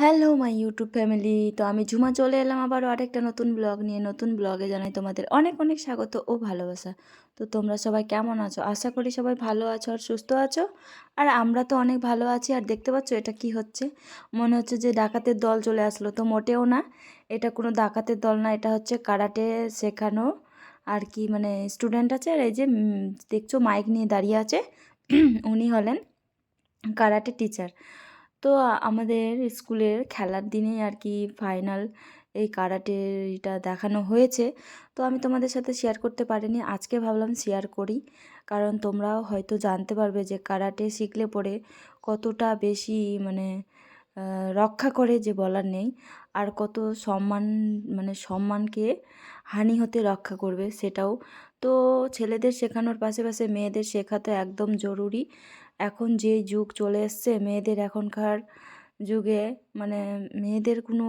Hello my YouTube family. তো আমি ঝুমা চলে এলাম আবারও আরেকটা নতুন ব্লগ নিয়ে। নতুন ব্লগে জানাই তোমাদের অনেক অনেক স্বাগত ও ভালোবাসা। তো তোমরা সবাই কেমন আছো? আশা করি সবাই ভালো আছো আর সুস্থ আছো। আর আমরা তো অনেক ভালো আছি। আর দেখতে পাচ্ছ এটা কি হচ্ছে? মনে হচ্ছে যে ডাকাতের দল চলে আসলো, তো মোটেও না। এটা কোনো ডাকাতের দল না, এটা হচ্ছে কারাটে শেখানো আর কি, মানে স্টুডেন্ট আছে। আর এই যে দেখছো মাইক নিয়ে দাঁড়িয়ে আছে উনি হলেন কারাটে টিচার। তো আমাদের স্কুলের খেলার দিনে আর কি ফাইনাল এই কারাটেটা দেখানো হয়েছে। তো আমি তোমাদের সাথে শেয়ার করতে পারিনি, আজকে ভাবলাম শেয়ার করি, কারণ তোমরাও হয়তো জানতে পারবে যে কারাটে শিখলে পরে কতটা বেশি মানে রক্ষা করে যে বলার নেই। আর কত সম্মান, মানে সম্মানকে হানি হতে রক্ষা করবে সেটাও। তো ছেলেদের শেখানোর পাশে মেয়েদের শেখা তো একদম জরুরি। এখন যে যুগ চলে এসছে মেয়েদের, এখনকার যুগে মানে মেয়েদের কোনো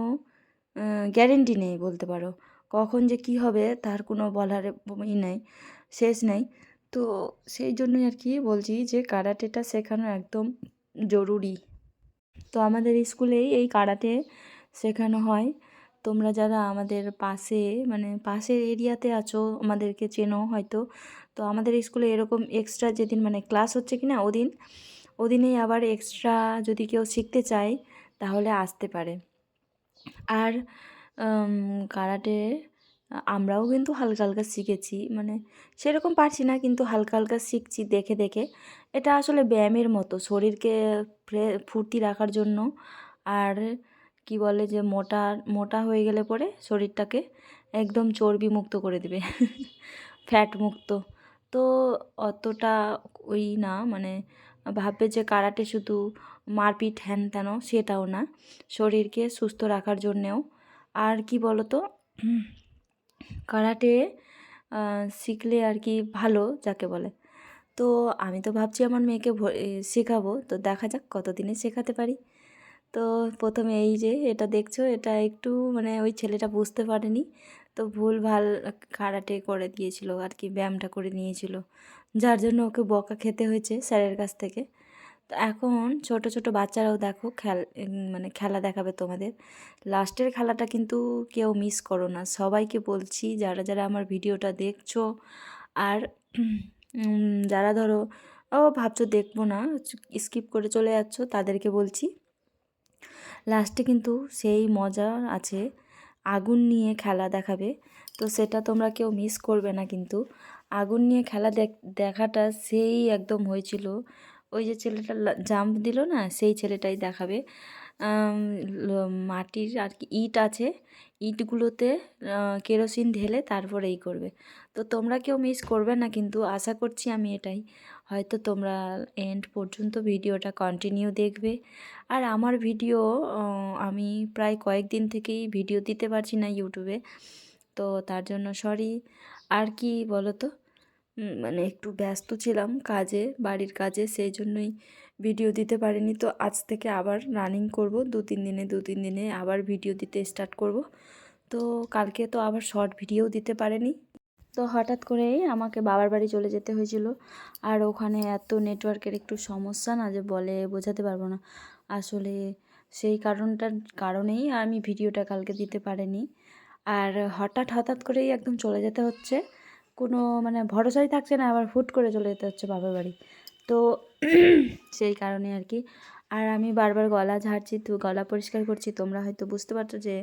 গ্যারেন্টি নেই বলতে পারো। কখন যে কি হবে তার কোনো বলার নাই, শেষ নাই। তো সেই জন্যই আর কি বলছি যে কারাটেটা শেখানো একদম জরুরি। তো আমাদের স্কুলেই এই কারাটে শেখানো হয়। তোমরা যারা আমাদের পাশে, মানে পাশের এরিয়াতে আছো আমাদেরকে চেনো হয়তো। তো আমাদের স্কুলে এরকম এক্সট্রা যেদিন মানে ক্লাস হচ্ছে কি না ওদিনেই আবার এক্সট্রা যদি কেউ শিখতে চায় তাহলে আসতে পারে। আর কারাটে আমরাও কিন্তু হালকা হালকা শিখেছি, মানে সেরকম পারছি না কিন্তু হালকা হালকা শিখছি দেখে দেখে। এটা আসলে ব্যায়ামের মতো, শরীরকে ফুর্তি রাখার জন্য। আর কি বলে যে মোটা মোটা হয়ে গেলে পরে শরীরটাকে একদম চর্বি মুক্ত করে দেবে ফ্যাট মুক্ত। তো অতটা ওই না, মানে ভাববে যে কারাটে শুধু মারপিট হ্যান ত্যান, সেটাও না, শরীরকে সুস্থ রাখার জন্যেও। আর কি বলো তো, কারাটে শিখলে আর কি ভালো যাকে বলে। তো আমি তো ভাবছি আমার মেয়েকে শেখাবো, তো দেখা যাক কতদিনে শেখাতে পারি। তো প্রথমে এই যে এটা দেখছো, এটা একটু মানে ওই ছেলেটা বুঝতে পারেনি, তো ভুল ভাল কারাটে করে দিয়েছিল আর কি, ব্যায়ামটা করে নিয়েছিল, যার জন্য ওকে বকা খেতে হয়েছে স্যারের কাছ থেকে। তো এখন ছোট ছোট বাচ্চারাও দেখো মানে খেলা দেখাবে তোমাদের। লাস্টের খেলাটা কিন্তু কেউ মিস করো না, সবাইকে বলছি যারা যারা আমার ভিডিওটা দেখছো। আর যারা ধরো ভাবছো দেখবো না, স্কিপ করে চলে যাচ্ছ, তাদেরকে বলছি লাস্টে কিন্তু সেই মজা আছে, আগুন নিয়ে খেলা দেখাবে। তো সেটা তোমরা কেউ মিস করবে না কিন্তু। আগুন নিয়ে খেলা দেখাটা সেই একদম হয়েছিল। ওই যে ছেলেটা জাম্প দিল না, সেই ছেলেটাই দেখাবে। মাটির আর কি ইট আছে, ইটগুলোতে কেরোসিন ঢেলে তারপরে এই করবে। তো তোমরা কেউ মিস করবে না কিন্তু, আশা করছি আমি এটাই। হয়তো তোমরা এন্ড পর্যন্ত ভিডিওটা কন্টিনিউ দেখবে। আর আমার ভিডিও আমি প্রায় কয়েকদিন থেকেই ভিডিও দিতে পারছি না ইউটিউবে, তো তার জন্য সরি। আর কি বলো তো, মানে একটু ব্যস্ত ছিলাম কাজে, বাড়ির কাজে, সেই জন্যই ভিডিও দিতে পারিনি। তো আজ থেকে আবার রানিং করব, দু তিন দিনে আবার ভিডিও দিতে স্টার্ট করব। তো কালকে তো আবার শর্ট ভিডিও দিতে পারিনি। তো হঠাৎ করেই আমাকে বাবার বাড়ি চলে যেতে হয়েছিল। আর ওখানে এত নেটওয়ার্কের একটু সমস্যা না যে বলে বোঝাতে পারবো না আসলে। সেই কারণেই আমি ভিডিওটা কালকে দিতে পারিনি। আর হঠাৎ হঠাৎ করেই একদম চলে যেতে হচ্ছে, কোনো মানে ভরসাই থাকছে না, আবার হুট করে চলে যেতে হচ্ছে বাবার বাড়ি। তো সেই কারণে আর কি। আর আমি বারবার গলা ঝাড়ছি, তো গলা পরিষ্কার করছি। তোমরা হয়তো বুঝতে পারছো যে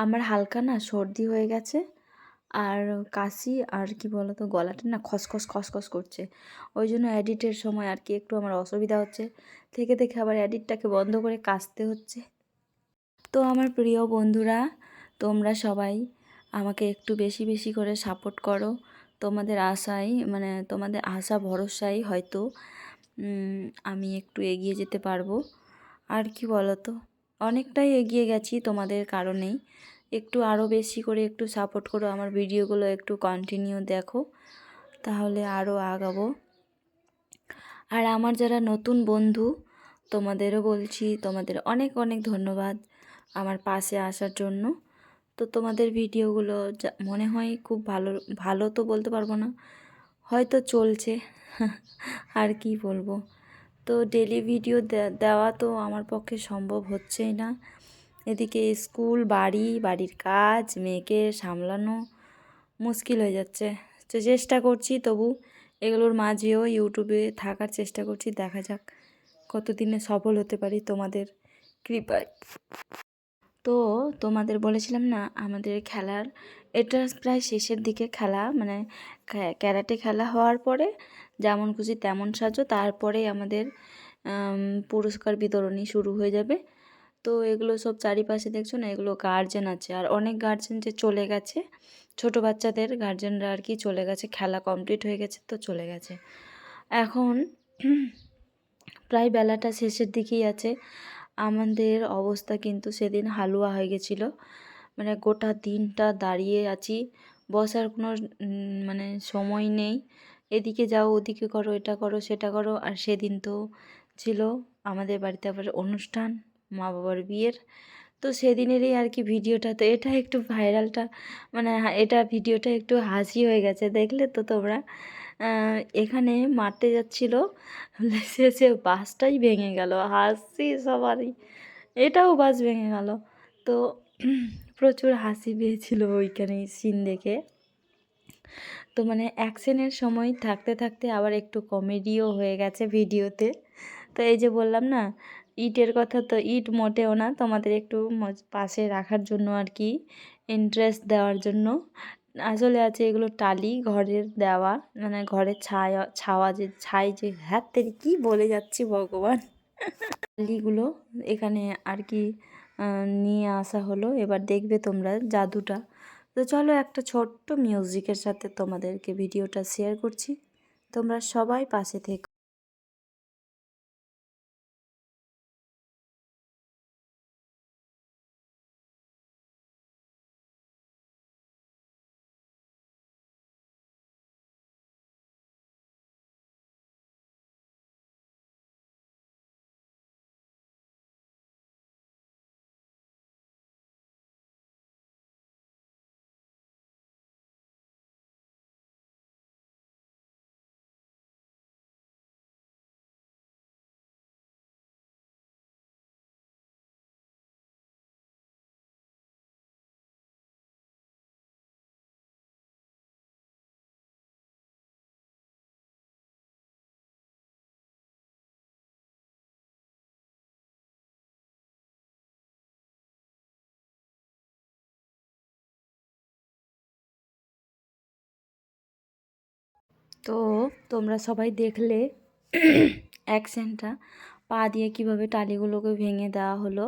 আমার হালকা না সর্দি হয়ে গেছে, আর কাশি, আর কি বলতো গলাটা না খসখস খসখস করছে। ওই জন্য এডিটের সময় আর কি একটু আমার অসুবিধা হচ্ছে, থেকে থেকে আবার এডিটটাকে বন্ধ করে কাশতে হচ্ছে। তো আমার প্রিয় বন্ধুরা, তোমরা সবাই আমাকে একটু বেশি বেশি করে সাপোর্ট করো। তোমাদের আশায়, মানে তোমাদের আশা ভরসায় হয়তো আমি একটু এগিয়ে যেতে পারবো। আর কি বলো তো, অনেকটাই এগিয়ে গেছি তোমাদের কারণেই। একটু আরও বেশি করে একটু সাপোর্ট করো, আমার ভিডিওগুলো একটু কন্টিনিউ দেখো, তাহলে আরও আগাবো। আর আমার যারা নতুন বন্ধু, তোমাদেরও বলছি তোমাদের অনেক অনেক ধন্যবাদ আমার পাশে আসার জন্য। তো তোমাদের ভিডিওগুলো মনে হয় খুব ভালো, ভালো তো বলতে পারবো না, হয়তো চলছে আর কি বলবো। তো ডেলি ভিডিও দেওয়া তো আমার পক্ষে সম্ভব হচ্ছেই না। এদিকে স্কুল, বাড়ির কাজ, মেয়েকে সামলানো মুশকিল হয়ে যাচ্ছে। তো চেষ্টা করছি তবু এগুলোর মাঝেও ইউটিউবে থাকার চেষ্টা করছি। দেখা যাক কতদিনে সফল হতে পারি তোমাদের কৃপায়। তো তোমাদের বলেছিলাম না আমাদের খেলার, এটা প্রায় শেষের দিকে খেলা, মানে ক্যারাটে খেলা হওয়ার পরে যেমন খুশি তেমন সাজো, তারপরে আমাদের পুরস্কার বিতরণী শুরু হয়ে যাবে। তো এগুলো সব চারিপাশে দেখছো না, এগুলো গার্জেন আছে, আর অনেক গার্জেন যে চলে গেছে, ছোট বাচ্চাদের গার্জেনরা আর কি চলে গেছে, খেলা কমপ্লিট হয়ে গেছে তো চলে গেছে। এখন প্রায় বেলাটা শেষের দিকেই আছে। আমাদের অবস্থা কিন্তু সেদিন হালুয়া হয়ে গেছিলো, মানে গোটা দিনটা দাঁড়িয়ে আছি, বসার কোনো মানে সময় নেই, এদিকে যাও ওদিকে করো, এটা করো সেটা করো। আর সেদিন তো ছিল আমাদের বাড়িতে আবার অনুষ্ঠান, মা বাবার বিয়ের। তো সেদিনেরই আর কি ভিডিওটা, তো এটা একটু ভাইরালটা, মানে এটা ভিডিওটা একটু হাসি হয়ে গেছে, দেখলে তো তোমরা। এখানে মারতে যাচ্ছিল, শেষে বাসটাই ভেঙে গেল, হাসি সবারই, এটাও বাস ভেঙে গেল। তো প্রচুর হাসি পেয়েছিল ওইখানে সিন দেখে। তো মানে অ্যাকশনের সময় থাকতে থাকতে আবার একটু কমেডিও হয়ে গেছে ভিডিওতে। তো এই যে বললাম না ইটের কথা, তো ইট মোটেও না, তোমাদের একটু পাশে রাখার জন্য আর কি, ইন্টারেস্ট দেওয়ার জন্য। আসলে আছে এগুলো টালি, ঘরের দেওয়া, মানে ঘরের ছাওয়া যে যে হাত থেকে কী বলে যাচ্ছি ভগবান, টালিগুলো এখানে আর কি নিয়ে আসা হলো। এবার দেখবে তোমরা জাদুটা। তো চলো একটা ছোট্ট মিউজিকের সাথে তোমাদেরকে ভিডিওটা শেয়ার করছি, তোমরা সবাই পাশে থেকো। তো তোমরা সবাই দেখলে অ্যাকশনটা, পা দিয়ে কীভাবে টালিগুলোকে ভেঙে দেওয়া হলো।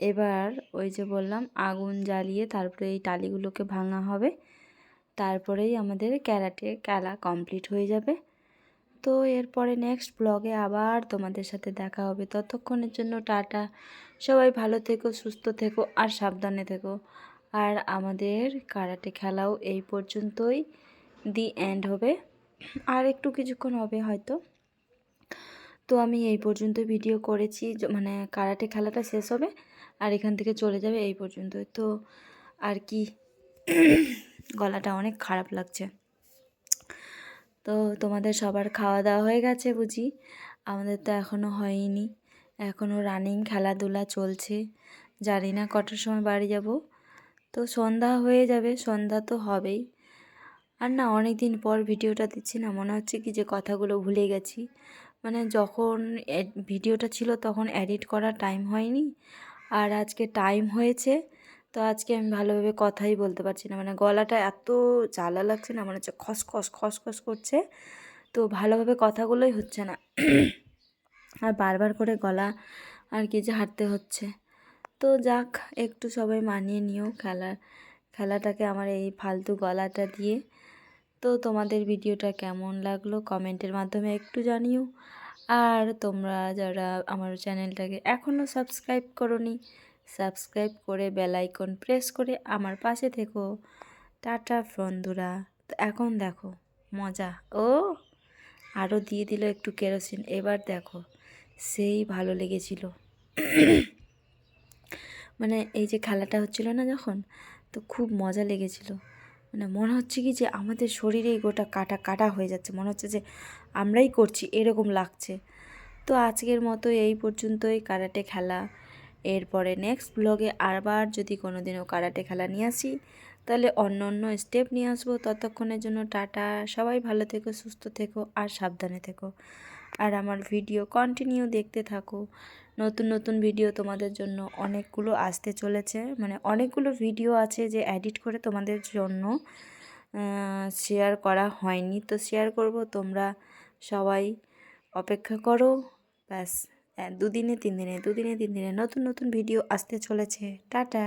এবার ওই যে বললাম আগুন জ্বালিয়ে তারপরে এই টালিগুলোকে ভাঙা হবে, তারপরেই আমাদের ক্যারাটে খেলা কমপ্লিট হয়ে যাবে। তো এরপরে নেক্সট ব্লগে আবার তোমাদের সাথে দেখা হবে, ততক্ষণের জন্য টাটা। সবাই ভালো থেকো, সুস্থ থেকো আর সাবধানে থেকো। আর আমাদের কারাটে খেলাও এই পর্যন্তই দি এন্ড হবে, আর একটু কিছুক্ষণ হবে হয়তো। তো আমি এই পর্যন্ত ভিডিও করেছি, মানে কারাটে খেলাটা শেষ হবে আর এখান থেকে চলে যাবে এই পর্যন্ত। তো আর কি গলাটা অনেক খারাপ লাগছে। তো তোমাদের সবার খাওয়া দাওয়া হয়ে গেছে বুঝি? আমাদের তো এখনও হয়নি, এখনও রানিং খেলাধুলা চলছে। জানি না কটার সময় বাড়ি যাব। তো সন্ধ্যা হয়ে যাবে, সন্ধ্যা তো হবেই। আর না অনেক দিন পর ভিডিওটা দিচ্ছি না, মনে হচ্ছে কি যে কথাগুলো ভুলে গেছি। মানে যখন ভিডিওটা ছিল তখন এডিট করার টাইম হয়নি, আর আজকে টাইম হয়েছে, তো আজকে আমি ভালোভাবে কথাই বলতে পারছি না, মানে গলাটা এত জ্বালা লাগছে না, মনে হচ্ছে খসখস খসখস করছে, তো ভালোভাবে কথাগুলোই হচ্ছে না। আর বারবার করে গলা আর কি যে হাঁটতে হচ্ছে। তো যাক, একটু সবাই মানিয়ে নিও খেলাটাকে আমার এই ফালতু গলাটা দিয়ে। তো তোমাদের ভিডিওটা কেমন লাগলো কমেন্টের মাধ্যমে একটু জানিও। আর তোমরা যারা আমার চ্যানেলটাকে এখনও সাবস্ক্রাইব করোনি, সাবস্ক্রাইব করে বেল আইকন প্রেস করে আমার পাশে থেকো। টাটা বন্ধুরা। তো এখন দেখো মজা, ও আরও দিয়ে দিল একটু কেরোসিন, এবার দেখো সেই ভালো লেগেছিল। মানে এই যে খেলাটা হচ্ছিল না যখন, তো খুব মজা লেগেছিল, মানে মনে হচ্ছে কি যে আমাদের শরীরেই গোটা কাটা কাটা হয়ে যাচ্ছে, মনে হচ্ছে যে আমরাই করছি এরকম লাগছে। তো আজকের মতো এই পর্যন্তই কারাটে খেলা। এরপরে নেক্সট ব্লগে আবার যদি কোনো দিনও কারাটে খেলা নিয়ে আসি তাহলে অন্য অন্য স্টেপ নিয়ে আসবো। ততক্ষণের জন্য টাটা, সবাই ভালো থেকো, সুস্থ থেকো আর সাবধানে থেকো। আর আমার ভিডিও কন্টিনিউ দেখতে থাকো। নতুন নতুন ভিডিও তোমাদের জন্য অনেকগুলো আসতে চলেছে, মানে অনেকগুলো ভিডিও আছে যে এডিট করে তোমাদের জন্য শেয়ার করা হয়নি, তো শেয়ার করব। তোমরা সবাই অপেক্ষা করো। ব্যাস, দুদিনে তিন দিনে নতুন নতুন ভিডিও আসতে চলেছে। টাটা।